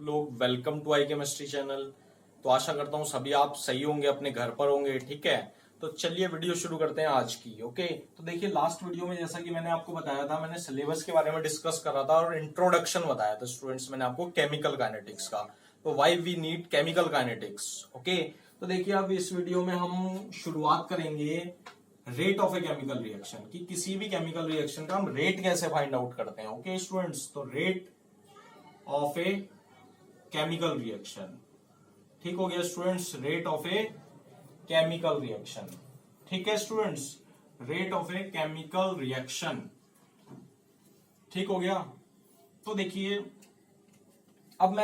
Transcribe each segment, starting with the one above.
लोग, welcome to I chemistry channel. तो आशा करता हूँ सभी आप सही होंगे, अपने घर पर होंगे। ठीक है, तो चलिए वीडियो शुरू करते हैं आज की। ओके, तो देखिए लास्ट वीडियो में जैसा कि मैंने आपको बताया था, मैंने सिलेबस के बारे में डिस्कस करा था और इंट्रोडक्शन बताया था स्टूडेंट्स मैंने आपको केमिकल काइनेटिक्स का। तो why we need chemical kinetics. Okay, तो देखिए अब इस वीडियो में हम शुरुआत करेंगे rate of a chemical reaction की। किसी भी केमिकल रिएक्शन का हम रेट कैसे फाइंड आउट करते हैं। ओके स्टूडेंट्स, तो rate of a chemical reaction, ठीक हो गया students, rate of a chemical reaction. ठीक है students, rate of a chemical reaction, ठीक हो गया। तो देखिए अब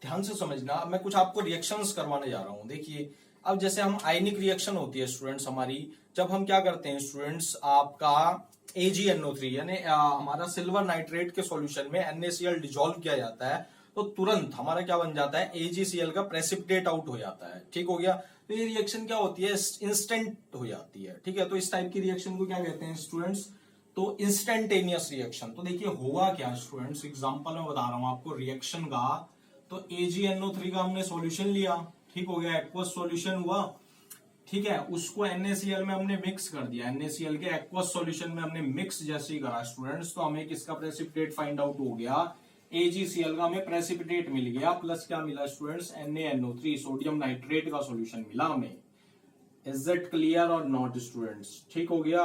ध्यान से समझना, अब मैं कुछ आपको रिएक्शंस करवाने जा रहा हूं। देखिए अब जैसे हम आयनिक रिएक्शन होती है स्टूडेंट्स हमारी, जब हम क्या करते हैं स्टूडेंट्स, आपका AgNO3 यानी हमारा सिल्वर नाइट्रेट के सॉल्यूशन में NaCl डिजोल्व किया जाता है, तो तुरंत हमारा क्या बन जाता है, AgCl का प्रेसिपिटेट आउट हो जाता है। ठीक हो गया, तो ये रिएक्शन क्या होती है, इंस्टेंट हो जाती है। ठीक है, तो इस टाइप की रिएक्शन को क्या कहते हैं स्टूडेंट्स, तो इंस्टेंटेनियस रिएक्शन। तो देखिए होगा क्या स्टूडेंट्स, एग्जांपल में बता रहा हूं आपको रिएक्शन का। तो AgNO3 का हमने सॉल्यूशन लिया, ठीक हो गया, एक्वस सॉल्यूशन हुआ। ठीक है, उसको NaCl में हमने मिक्स कर दिया, NaCl के एक्वस सॉल्यूशन में हमने मिक्स जैसे ही करा स्टूडेंट्स, तो हमें किसका प्रेसिपिटेट फाइंड आउट हो गया, AgCl का हमें प्रेसिपिटेट मिल गया, प्लस क्या मिला स्टूडेंट्स, NaNO3 सोडियम नाइट्रेट का सॉल्यूशन मिला हमें। इज इट क्लियर और नॉट स्टूडेंट्स, ठीक हो गया।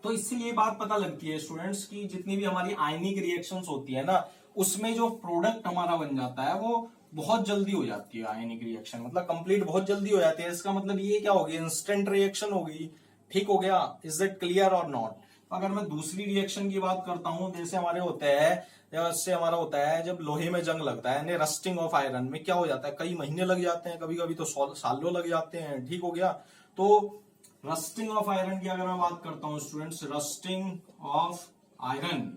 तो इससे ये बात पता लगती है स्टूडेंट्स की जितनी भी हमारी आयनिक रिएक्शंस होती है ना, उसमें जो प्रोडक्ट हमारा बन जाता है वो बहुत जल्दी हो जाती है। आयनिक रिएक्शन मतलब कंप्लीट बहुत जल्दी हो जाती है, इसका मतलब ये क्या होगी, इंस्टेंट रिएक्शन होगी। ठीक हो गया, इज इट क्लियर और नॉट। अगर मैं दूसरी रिएक्शन की बात करता हूं, जैसे हमारे होते हैं, जैसे हमारा होता है जब लोहे में जंग लगता है यानी रस्टिंग ऑफ आयरन में, क्या हो जाता है, कई महीने लग जाते हैं, कभी कभी तो सालों लग जाते हैं। ठीक हो गया, तो रस्टिंग ऑफ आयरन की अगर मैं बात करता हूं students, rusting of iron,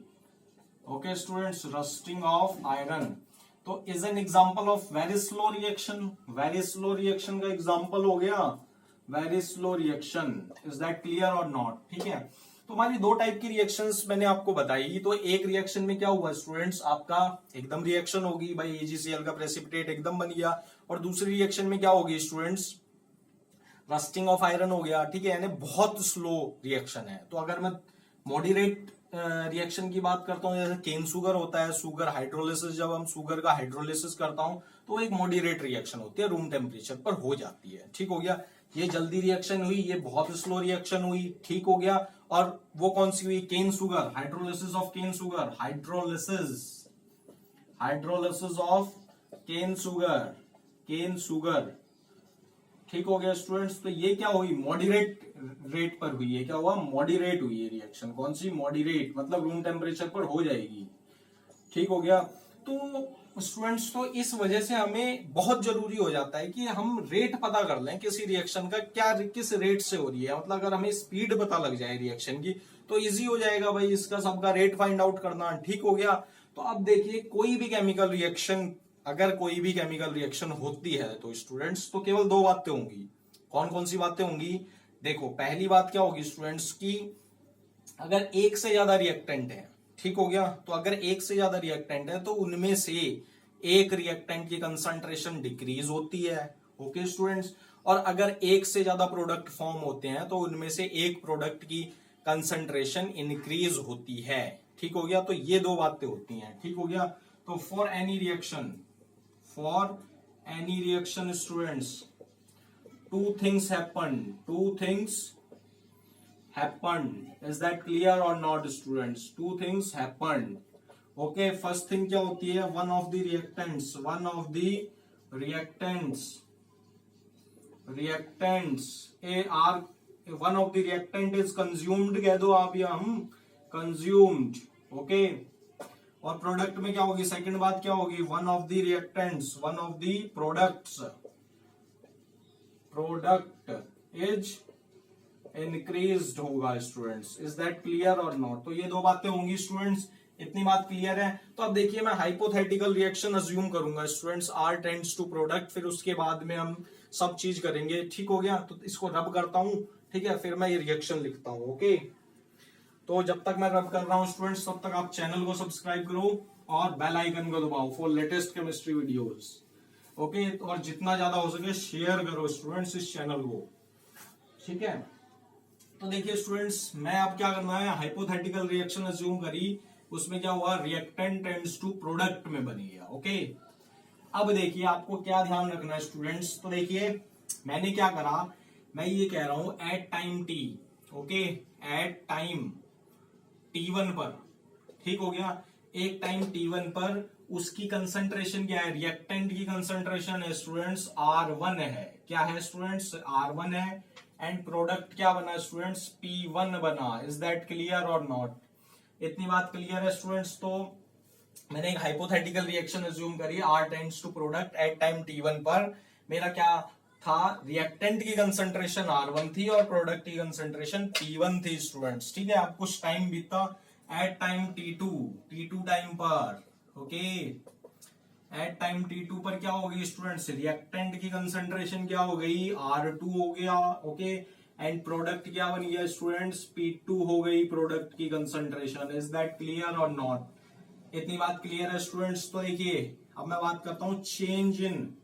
okay students, rusting of iron, तो is an example of very slow reaction. Very slow reaction का एग्जांपल हो गया very slow reaction. Is that clear और नॉट। ठीक है, तो हमारी दो टाइप की रिएक्शंस मैंने आपको बताई। तो एक रिएक्शन में क्या हुआ स्टूडेंट्स, आपका एकदम रिएक्शन होगी भाई, AgCl का प्रेसिपिटेट एकदम बन गया, और दूसरी रिएक्शन में क्या होगी स्टूडेंट्स, रस्टिंग ऑफ आयरन हो गया। ठीक है, यानी बहुत स्लो रिएक्शन है। तो अगर मैं मॉडरेट रिएक्शन की बात करता हूं, जैसे केन सुगर होता है, सुगर हाइड्रोलिसिस, जब हम सुगर का हाइड्रोलिसिस करता हूं तो एक मॉडरेट रिएक्शन होती है, रूम टेम्परेचर पर हो जाती है। ठीक हो गया, ये जल्दी रिएक्शन हुई, ये बहुत स्लो रिएक्शन हुई। ठीक हो गया, और वो कौन सी हुई, cane sugar, hydrolysis of cane sugar, hydrolysis of cane sugar, cane sugar. ठीक हो गया स्टूडेंट्स, तो ये क्या हुई, मॉडरेट रेट पर हुई है। क्या हुआ, मॉडरेट हुई है रिएक्शन। कौन सी, मॉडरेट, मतलब रूम टेम्परेचर पर हो जाएगी। ठीक हो गया, तो स्टूडेंट्स तो इस वजह से हमें बहुत जरूरी हो जाता है कि हम रेट पता कर लें किसी रिएक्शन का, क्या किस रेट से हो रही है। मतलब अगर हमें स्पीड पता लग जाए रिएक्शन की तो इजी हो जाएगा भाई इसका सबका रेट फाइंड आउट करना। ठीक हो गया, तो अब देखिए कोई भी केमिकल रिएक्शन, अगर कोई भी केमिकल रिएक्शन होती है तो स्टूडेंट्स तो केवल दो बातें होंगी। कौन कौन सी बातें होंगी, देखो पहली बात क्या होगी स्टूडेंट्स की, अगर एक से ज्यादा रिएक्टेंट है, ठीक हो गया, तो अगर एक से ज्यादा रिएक्टेंट है तो उनमें से एक रिएक्टेंट की कंसंट्रेशन डिक्रीज होती है। ओके स्टूडेंट्स, और अगर एक से ज्यादा प्रोडक्ट फॉर्म होते हैं तो उनमें से एक प्रोडक्ट की कंसंट्रेशन इंक्रीज होती है। ठीक हो गया, तो ये दो बातें होती हैं। ठीक हो गया, तो for any reaction students, two things happened. Is that clear or not students? Two things happened. Okay, first thing क्या होती है, one of the reactants one of the reactant is consumed, कह दो आप या हम, consumed. Okay, और product में क्या होगी, सेकंड बात क्या होगी, one of the products is increased होगा स्टूडेंट्स। इज दैट क्लियर और नॉट। तो ये दो बातें होंगी स्टूडेंट्स, इतनी बात क्लियर है। तो अब देखिए मैं हाइपोथेटिकल रिएक्शन अज्यूम करूंगा students, R tends to product, फिर उसके बाद में हम सब चीज करेंगे। ठीक हो गया, तो इसको रब करता हूं, ठीक है, फिर मैं ये रिएक्शन लिखता हूं। ओके, तो जब तक मैं रब कर रहा हूं स्टूडेंट्स तब तक आप चैनल को सब्सक्राइब करो और बेल आइकन को दबाओ for latest chemistry videos. Okay, और जितना ज्यादा हो सके शेयर करो स्टूडेंट्स इस चैनल को, ठीक है। तो देखिए स्टूडेंट्स, मैं अब क्या करना है, हाइपोथेटिकल रिएक्शन अज्यूम करी, उसमें क्या हुआ, रिएक्टेंट टेंड्स टू प्रोडक्ट में बन गया। ओके, अब देखिए आपको क्या ध्यान रखना है स्टूडेंट्स। तो देखिए मैंने क्या करा, मैं ये कह रहा हूं at time T, okay, at time T1 पर, ठीक हो गया, एक टाइम T1 पर उसकी कंसंट्रेशन क्या है, रिएक्टेंट की कंसंट्रेशन है स्टूडेंट्स R1 है। क्या है स्टूडेंट्स, R1 है। एंड प्रोडक्ट क्या बना स्टूडेंट्स, P1 बना। इज दैट क्लियर और नॉट? इतनी बात क्लियर है स्टूडेंट्स। तो मैंने एक हाइपोथेटिकल रिएक्शन अज्यूम करी, R tends to product at time T1 पर। मेरा क्या था, रिएक्टेंट की कंसंट्रेशन R1 थी और प्रोडक्ट की कंसंट्रेशन P1 थी स्टूडेंट्स, ठीक है। अब कुछ टाइम बीता, एट टाइम T2 टाइम पर, ओके, एट टाइम T2 पर क्या हो गई स्टूडेंट्स, रिएक्टेंट की कंसंट्रेशन क्या हो गई, R2 हो गया, ओके, एंड प्रोडक्ट क्या बन गया स्टूडेंट्स, P2 हो गई प्रोडक्ट की कंसंट्रेशन। इज दैट क्लियर और नॉट? इतनी बात क्लियर है स्टूडेंट्स। तो देखिए अब मैं बात करता हूं change in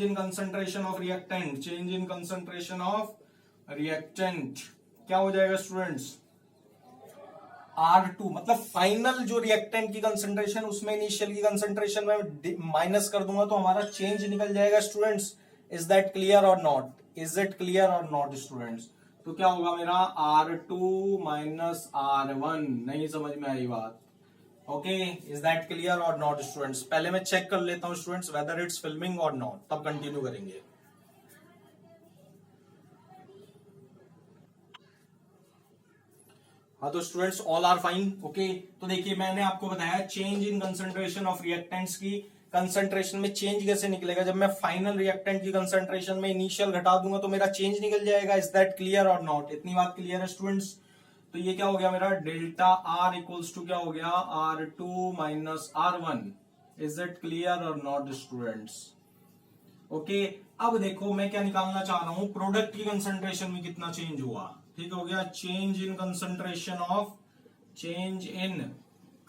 concentration of reactant, change in concentration of reactant क्या हो जाएगा स्टूडेंट्स, R2, मतलब फाइनल जो रिएक्टेंट की कंसंट्रेशन उसमें इनिशियल की कंसंट्रेशन में माइनस कर दूंगा तो हमारा चेंज निकल जाएगा स्टूडेंट्स। इज दैट क्लियर और नॉट? इज इट क्लियर और नॉट स्टूडेंट्स? तो क्या होगा मेरा R2 माइनस R1, नहीं समझ में आई बात? ओके, इज दैट क्लियर और नॉट स्टूडेंट्स? पहले मैं चेक कर लेता हूं स्टूडेंट्स वेदर इट्स फिल्मिंग और नॉट, तब कंटिन्यू करेंगे। हाँ तो students all are fine, okay. तो देखिए मैंने आपको बताया change in concentration of reactants की कंसंट्रेशन में चेंज कैसे निकलेगा, जब मैं फाइनल रिएक्टेंट की कंसंट्रेशन में इनिशियल घटा दूंगा तो मेरा चेंज निकल जाएगा। इज दैट क्लियर और नॉट? इतनी बात क्लियर है स्टूडेंट्स? तो ये क्या हो गया मेरा, डेल्टा आर इक्वल्स टू क्या हो गया, R2 minus R1। Is it clear और नॉट स्टूडेंट्स? ओके, अब देखो मैं क्या निकालना चाह रहा हूं, प्रोडक्ट की कंसंट्रेशन में कितना चेंज हुआ, ठीक हो गया, change in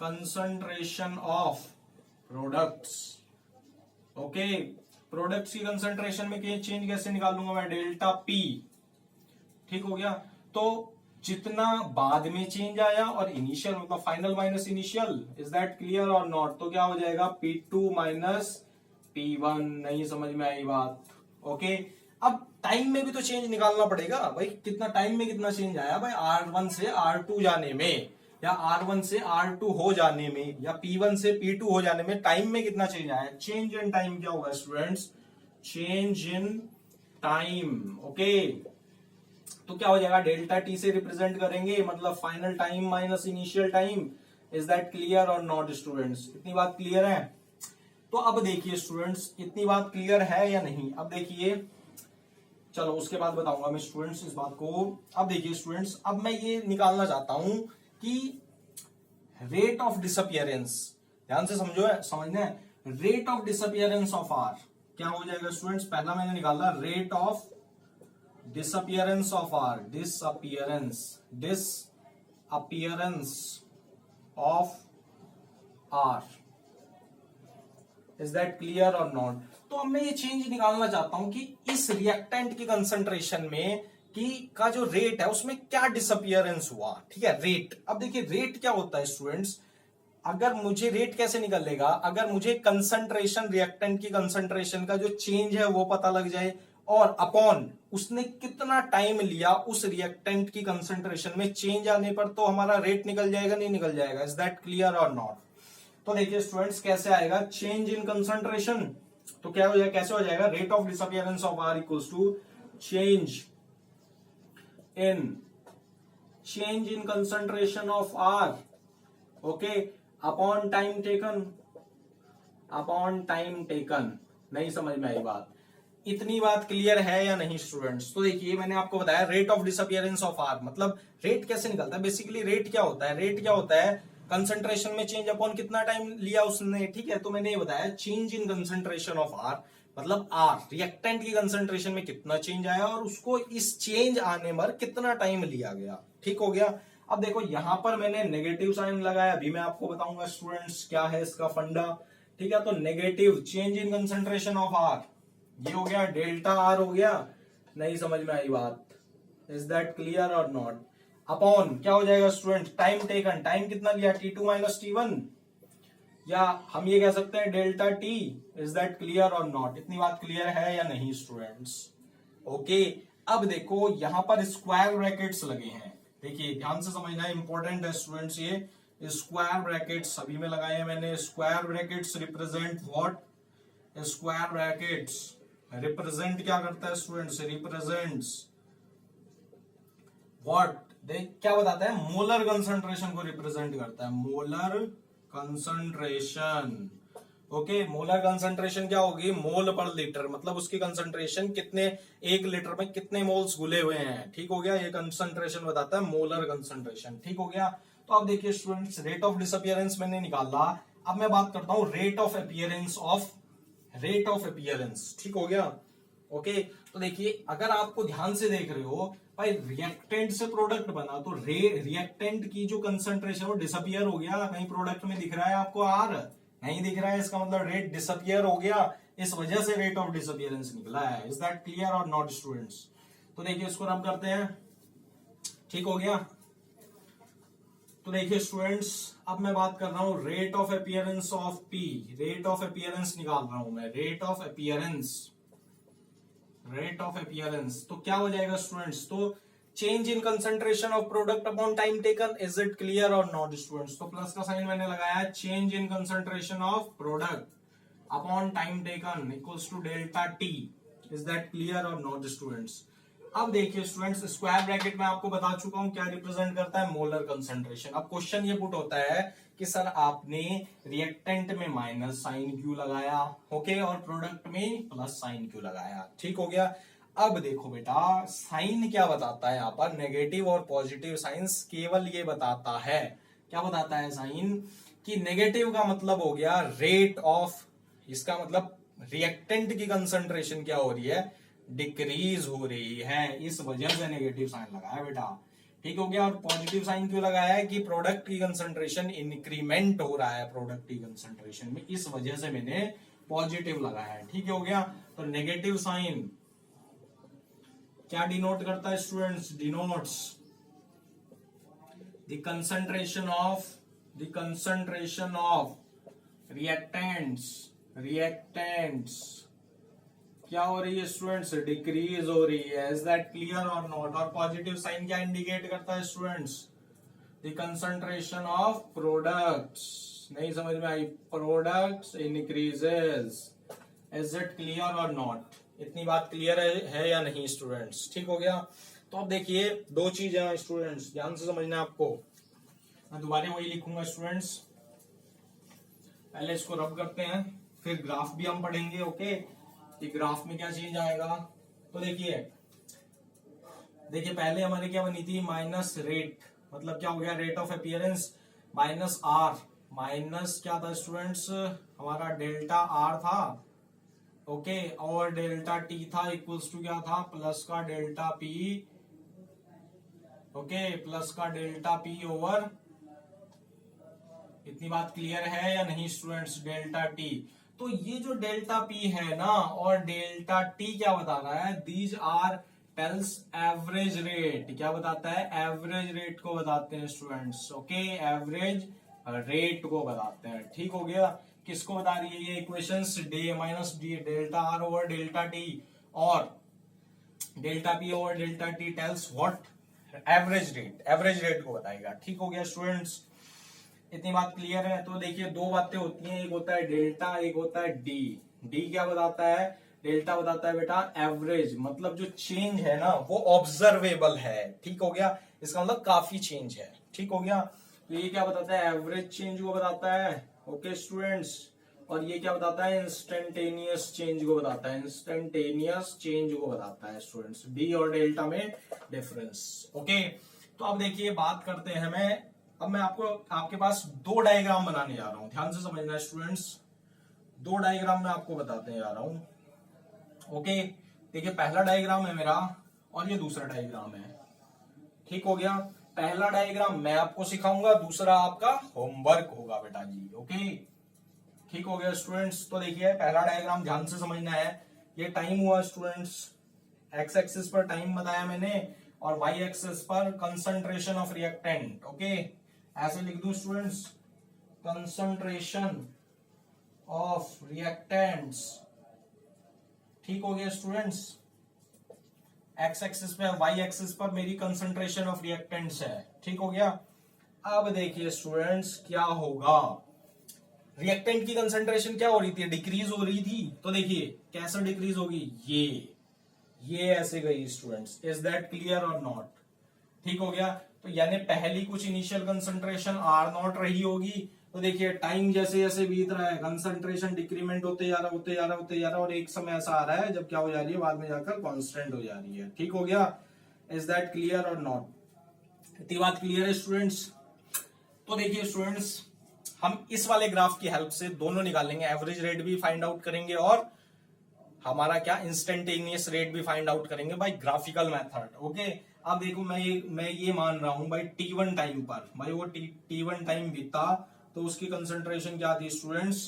concentration of products. Okay, products की कंसंट्रेशन में चेंज कैसे निकालूंगा मैं, डेल्टा P, ठीक हो गया। तो जितना बाद में चेंज आया और इनिशियल मतलब final minus initial, is that clear और नॉट? तो क्या हो जाएगा, P2 माइनस P1, नहीं समझ में आई बात? ओके, अब टाइम में भी तो चेंज निकालना पड़ेगा भाई, कितना टाइम में कितना चेंज आया भाई, R1 से R2 जाने में या R1 से R2 हो जाने में या P1 से P2 हो जाने में टाइम में कितना चेंज आया, चेंज इन टाइम क्या होगा students, change in time. Okay, तो क्या हो जाएगा, डेल्टा T से रिप्रेजेंट करेंगे, मतलब final time minus initial time. Is that clear और नॉट स्टूडेंट्स? इतनी बात क्लियर है? तो अब देखिए स्टूडेंट्स, इतनी बात क्लियर है या नहीं? अब देखिए, चलो उसके बाद बताऊंगा मैं स्टूडेंट्स इस बात को। अब देखिए स्टूडेंट्स, अब मैं ये निकालना चाहता हूं कि रेट ऑफ डिसअपियरेंस, ध्यान से समझना है, rate of disappearance of R क्या हो जाएगा स्टूडेंट्स। पहला मैंने निकाला rate of disappearance of R, disappearance of R। Is that clear और नॉट? तो अब मैं ये चेंज निकालना चाहता हूं कि इस रिएक्टेंट की कंसंट्रेशन में का जो रेट है उसमें क्या डिसअपियरेंस हुआ, ठीक है, रेट। अब देखिए रेट क्या होता है स्टूडेंट्स, अगर मुझे रेट कैसे निकलेगा, अगर मुझे कंसंट्रेशन, रिएक्टेंट की कंसंट्रेशन का जो चेंज है वो पता लग जाए और अपॉन उसने कितना टाइम लिया उस रिएक्टेंट की कंसंट्रेशन में चेंज आने पर, तो हमारा रेट निकल जाएगा, नहीं निकल जाएगा? इज दैट क्लियर और नॉट? तो देखिए स्टूडेंट्स कैसे आएगा, चेंज इन कंसंट्रेशन, तो क्या हो जाएगा, कैसे हो जाएगा, rate of disappearance of R equals to change in concentration of R, okay, upon time taken, नहीं समझ में आई बात? इतनी बात क्लियर है या नहीं स्टूडेंट्स? तो देखिए मैंने आपको बताया rate of disappearance of R, मतलब रेट कैसे निकलता है, बेसिकली रेट क्या होता है, कंसंट्रेशन में चेंज अपॉन कितना टाइम लिया उसने, ठीक है। तो मैंने ये बताया change in concentration of R, मतलब R रिएक्टेंट की कंसंट्रेशन में कितना चेंज आया और उसको इस चेंज आने पर कितना टाइम लिया गया, ठीक हो गया। अब देखो यहां पर मैंने नेगेटिव साइन लगाया, अभी मैं आपको बताऊंगा स्टूडेंट्स क्या है इसका फंडा। ठीक है, तो negative change in concentration of R, ये हो गया डेल्टा आर हो गया। नहीं समझ में आई बात? इज दैट क्लियर और नॉट? अपॉन क्या हो जाएगा स्टूडेंट, टाइम टेकन, टाइम कितना लिया T2 माइनस T1, या हम ये कह सकते हैं delta T. Is that clear और नॉट? इतनी बात क्लियर है या नहीं स्टूडेंट्स? ओके, अब देखो यहां पर स्क्वायर ब्रैकेट्स लगे हैं, देखिए ध्यान से समझना है, इंपॉर्टेंट है स्टूडेंट्स। ये स्क्वायर ब्रैकेट्स सभी में लगाए हैं मैंने। Square brackets represent what? Square brackets represent क्या करता है स्टूडेंट्स? Represents what? देख क्या बताता है, मोलर कंसंट्रेशन को रिप्रेजेंट करता है, molar concentration. Okay, molar concentration क्या होगी? मोल पर लीटर, मतलब उसकी कंसंट्रेशन कितने, एक लीटर में कितने मोल्स घुले हुए हैं। ठीक हो गया, ये कंसंट्रेशन बताता है मोलर कंसंट्रेशन। ठीक हो गया, तो अब देखिए स्टूडेंट्स रेट ऑफ डिसअपियरेंस मैंने निकाला। अब मैं बात करता हूं rate of appearance of, rate of appearance. ठीक हो गया, ओके। तो देखिए अगर आपको ध्यान से देख रहे हो भाई, रिएक्टेंट से प्रोडक्ट बना तो रिएक्टेंट की जो कंसंट्रेशन वो डिसअपियर हो गया। कहीं प्रोडक्ट में दिख रहा है आपको आर? नहीं दिख रहा है, इसका मतलब रेट डिसअपियर हो गया, इस वजह से रेट ऑफ डिसअपियरेंस निकला है। इज दैट क्लियर और नॉट स्टूडेंट्स? तो देखिए इसको रब करते हैं। ठीक हो गया, तो देखिए स्टूडेंट्स अब मैं बात कर रहा हूं rate of appearance of P. Rate of appearance निकाल रहा हूं मैं, rate of appearance, rate of appearance. तो क्या हो जाएगा स्टूडेंट्स? तो change in concentration of product upon time taken. Is it clear और नॉट स्टूडेंट्स? तो प्लस का साइन मैंने लगाया, change in concentration of product upon time taken equals to delta T. Is that clear और not students? अब देखिए students square bracket में आपको बता चुका हूं क्या रिप्रेजेंट करता है, मोलर कंसंट्रेशन। अब क्वेश्चन ये पुट होता है कि सर आपने रिएक्टेंट में माइनस साइन क्यों लगाया, ओके, और प्रोडक्ट में प्लस साइन क्यों लगाया। ठीक हो गया, अब देखो बेटा साइन क्या बताता है यहाँ पर, नेगेटिव और पॉजिटिव साइंस केवल ये बताता है, क्या बताता है साइन, कि नेगेटिव का मतलब हो गया रेट ऑफ, इसका मतलब रिएक्टेंट की कंसंट्रेशन क्या हो रही है, डिक्रीज हो रही है, इस वजह से नेगेटिव साइन लगाया बेटा। ठीक हो गया, और पॉजिटिव साइन क्यों लगाया है कि प्रोडक्ट की कंसंट्रेशन इंक्रीमेंट हो रहा है प्रोडक्ट की कंसंट्रेशन में, इस वजह से मैंने पॉजिटिव लगाया है। ठीक हो गया, तो नेगेटिव साइन क्या डिनोट करता है students? Denotes the concentration of reactants, reactants क्या हो रही है स्टूडेंट्स? डिक्रीज हो रही है। इज दैट क्लियर और नॉट? और पॉजिटिव साइन क्या इंडिकेट करता है students? The concentration of products. नहीं समझ में आई? Products increases. Is it clear और नॉट? इतनी बात क्लियर है या नहीं स्टूडेंट्स? ठीक हो गया, तो अब देखिए दो चीजें स्टूडेंट्स ध्यान से समझना है आपको। मैं दोबारा वही लिखूंगा स्टूडेंट्स, पहले इसको रब करते हैं, फिर ग्राफ भी हम पढ़ेंगे। ओके, कि ग्राफ में क्या चेंज आएगा। तो देखिए पहले हमारी क्या बनी थी, माइनस रेट, मतलब क्या हो गया, rate of appearance minus R, minus क्या था स्टूडेंट्स, हमारा डेल्टा आर था, ओके, और डेल्टा टी था इक्वल्स टू क्या था, प्लस का डेल्टा पी, ओके, प्लस का डेल्टा पी ओवर, इतनी बात क्लियर है या नहीं स्टूडेंट्स, डेल्टा टी। तो ये जो डेल्टा पी है ना और डेल्टा टी क्या बता रहा है, these are tells average rate. क्या बताता है? एवरेज रेट को बताते हैं स्टूडेंट्स, ओके, एवरेज रेट को बताते हैं। ठीक हो गया, किसको बता रही है ये equations, d minus d, delta are over delta t और delta P over delta t tells what, average rate, average rate को बताएगा। ठीक हो गया स्टूडेंट्स, इतनी बात क्लियर है। तो देखिए दो बातें होती हैं, एक होता है डेल्टा, एक होता है डी। डी क्या बताता है? डेल्टा बताता है बेटा एवरेज, मतलब जो चेंज है ना वो ऑब्जर्वेबल है। ठीक हो गया, इसका मतलब काफी चेंज है। ठीक हो गया, तो ये क्या बताता है, एवरेज चेंज को बताता है, ओके स्टूडेंट्स, और ये क्या बताता है, इंस्टेंटेनियस चेंज को बताता है, इंस्टेंटेनियस चेंज को बताता है स्टूडेंट्स, डी और डेल्टा में डिफरेंस। ओके, तो अब देखिए बात करते हैं हमें, अब मैं आपको आपके पास दो डायग्राम बनाने जा रहा हूं, ध्यान से समझना है स्टूडेंट्स, दो डायग्राम मैं आपको बताते जा रहा हूं। ओके, देखिए पहला डायग्राम है मेरा और ये दूसरा डायग्राम है। ठीक हो गया, पहला डायग्राम मैं आपको सिखाऊंगा, दूसरा आपका होमवर्क होगा बेटा जी। ओके, ठीक हो गया स्टूडेंट्स। तो देखिए पहला डायग्राम ध्यान से समझना है। ये टाइम हुआ स्टूडेंट्स, एक्स एक्सिस पर टाइम बताया मैंने और वाई एक्सिस पर कंसंट्रेशन ऑफ रिएक्टेंट। ओके, ऐसे लिख दूं स्टूडेंट्स, कंसंट्रेशन ऑफ रिएक्टेंट्स। ठीक हो गया स्टूडेंट्स, एक्स एक्सिस पे, वाई एक्सिस पर मेरी कंसंट्रेशन ऑफ रिएक्टेंट्स है। ठीक हो गया। अब देखिए स्टूडेंट्स क्या होगा, रिएक्टेंट की कंसंट्रेशन क्या हो रही थी, डिक्रीज हो रही थी। तो देखिए कैसे डिक्रीज होगी, ये ऐसे गई स्टूडेंट्स। इज दैट क्लियर और नॉट? ठीक हो गया। तो यानी पहली कुछ इनिशियल कंसंट्रेशन आर नॉट रही होगी, तो देखिए टाइम जैसे जैसे बीत रहा है कंसंट्रेशन डिक्रीमेंट होते जा रहा होते जा रहा होते जा रहा, और एक समय ऐसा आ रहा है जब क्या हो जा रही है, बाद में जाकर कांस्टेंट हो जा रही है। ठीक हो गया। इज दैट क्लियर और नॉट? इतनी बात क्लियर है स्टूडेंट्स? तो देखिए स्टूडेंट्स, हम इस वाले ग्राफ की हेल्प से दोनों निकालेंगे, एवरेज रेट भी फाइंड आउट करेंगे और हमारा क्या इंस्टेंटेनियस रेट भी फाइंड आउट करेंगे बाय ग्राफिकल मेथड। ओके, अब देखो मैं ये मान रहा हूं भाई T1 टाइम पर, भाई वो T1 टाइम बीता तो उसकी कंसंट्रेशन क्या थी स्टूडेंट्स,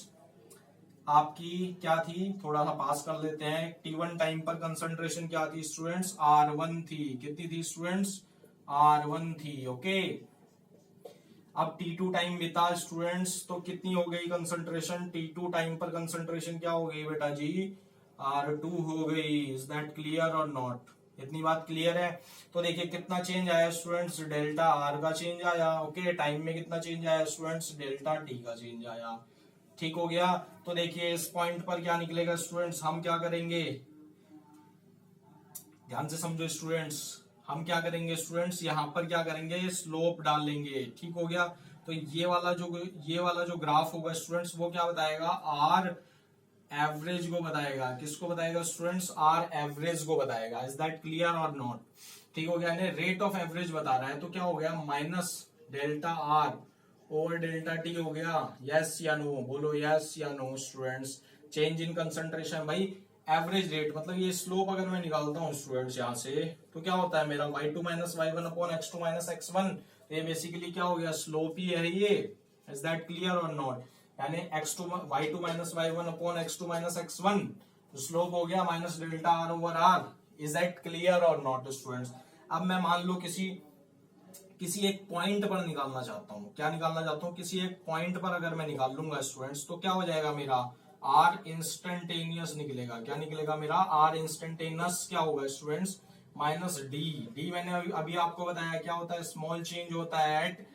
आपकी क्या थी, थोड़ा सा पास कर लेते हैं। T1 टाइम पर कंसंट्रेशन क्या थी स्टूडेंट्स, R1 थी। कितनी थी स्टूडेंट्स, R1 थी। ओके, अब T2 टाइम बीता स्टूडेंट्स तो कितनी हो गई कंसंट्रेशन, T2 टाइम पर कंसंट्रेशन क्या हो गई बेटा जी, R2 हो गई। इज दैट क्लियर और नॉट? इतनी बात क्लियर है? तो देखिए कितना चेंज आया स्टूडेंट्स, डेल्टा आर का चेंज आया। ओके, टाइम में कितना चेंज आया स्टूडेंट्स, डेल्टा टी का चेंज आया। ठीक हो गया। तो देखिए इस पॉइंट पर क्या निकलेगा स्टूडेंट्स, हम क्या करेंगे, ध्यान से समझो स्टूडेंट्स, हम क्या करेंगे स्टूडेंट्स, यहाँ पर क्या करेंगे, स्लोप डालेंगे। ठीक हो गया। तो ये वाला जो ग्राफ होगा स्टूडेंट्स, वो क्या बताएगा, आर एवरेज को बताएगा। किसको बताएगा स्टूडेंट्स, आर एवरेज को बताएगा। इज दैट क्लियर और नॉट? ठीक हो गया। रेट ऑफ एवरेज बता रहा है तो क्या हो गया, minus delta are over delta T हो गया। यस या नो, बोलो यस या no students. Change in concentration, भाई एवरेज रेट मतलब ये स्लोप अगर मैं निकालता हूँ स्टूडेंट्स यहाँ से, तो क्या होता है मेरा y2 minus y1 upon x2 minus x1। तो ये बेसिकली क्या हो गया, स्लोप ही है ये। इज दैट क्लियर और नॉट? यानी y2 minus y1 upon x2 minus x1, तो स्लोप हो गया minus delta are over R. Is that clear और नॉट स्टूडेंट्स? अब मैं मान लो किसी एक पॉइंट पर निकालना चाहता हूँ, क्या निकालना चाहता हूँ, किसी एक पॉइंट पर अगर मैं निकाल लूंगा स्टूडेंट्स, तो क्या हो जाएगा मेरा, आर इंस्टेंटेनियस निकलेगा। क्या निकलेगा मेरा, आर इंस्टेंटेनियस क्या होगा स्टूडेंट्स, माइनस डी मैंने अभी आपको बताया क्या होता है, स्मॉल चेंज होता है at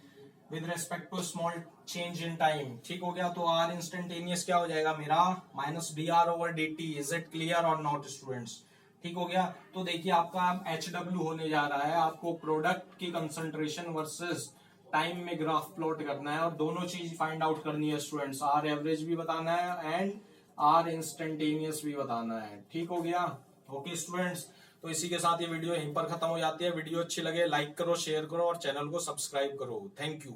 with respect to small change in time. ठीक हो गया। तो आर इंस्टेंटेनियस क्या हो जाएगा मेरा, minus D R over D T. Is it clear और नॉट स्टूडेंट्स? ठीक हो गया। तो देखिए आपका HW होने जा रहा है, आपको प्रोडक्ट की कंसंट्रेशन वर्सेस टाइम में ग्राफ प्लॉट करना है और दोनों चीज फाइंड आउट करनी है स्टूडेंट्स, आर एवरेज भी बताना है एंड आर इंस्टेंटेनियस भी बताना है। ठीक हो गया। ओके स्टूडेंट्स, तो इसी के साथ ये वीडियो यहीं पर खत्म हो जाती है। वीडियो अच्छी लगे लाइक करो, शेयर करो और चैनल को सब्सक्राइब करो। Thank you.